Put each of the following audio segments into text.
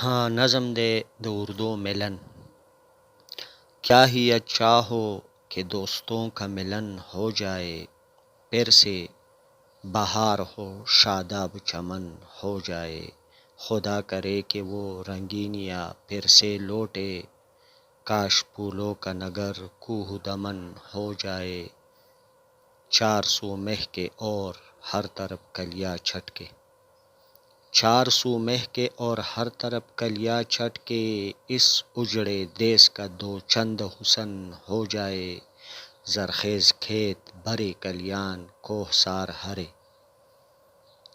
ہاں نظم دے اردو ملن، کیا ہی اچھا ہو کہ دوستوں کا ملن ہو جائے، پھر سے بہار ہو شاداب چمن ہو جائے، خدا کرے کہ وہ رنگینیاں پھر سے لوٹے، کاش پھولوں کا نگر کوہ دمن ہو جائے، چار سو مہکے اور ہر طرف کلیاں چھٹکے، چار سو مہکے اور ہر طرف کلیاں چھٹکے، اس اجڑے دیس کا دو چند حسن ہو جائے، زرخیز کھیت بھرے کلیان کوہسار ہرے،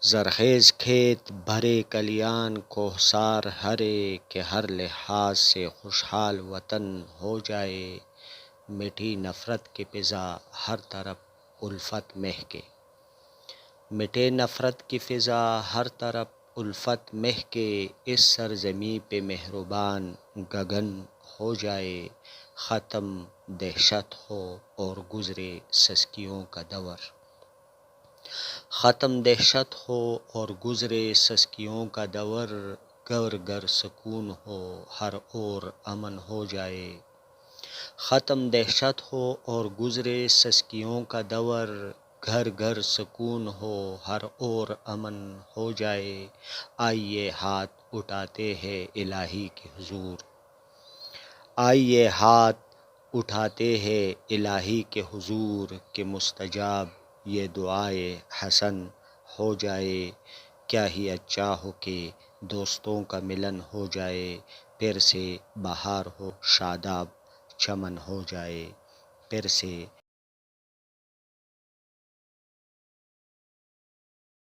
زرخیز کھیت بھرے کلیان کوہسار ہرے، کہ ہر لحاظ سے خوشحال وطن ہو جائے، میٹھی نفرت کی فضا ہر طرف الفت مہکے، مٹے نفرت کی فضا ہر طرف الفت مہکے، اس سرزمیں پہ مہربان گگن ہو جائے، ختم دہشت ہو اور گزرے سسکیوں کا دور، ختم دہشت ہو اور گزرے سسکیوں کا دور، گر گر سکون ہو ہر اور امن ہو جائے، ختم دہشت ہو اور گزرے سسکیوں کا دور، گھر گھر سکون ہو ہر اور امن ہو جائے، آئیے ہاتھ اٹھاتے ہیں الہی کے حضور، آئیے ہاتھ اٹھاتے ہیں الہی کے حضور، کہ مستجاب یہ دعائے حسن ہو جائے، کیا ہی اچھا ہو کہ دوستوں کا ملن ہو جائے، پھر سے بہار ہو شاداب چمن ہو جائے، پھر سے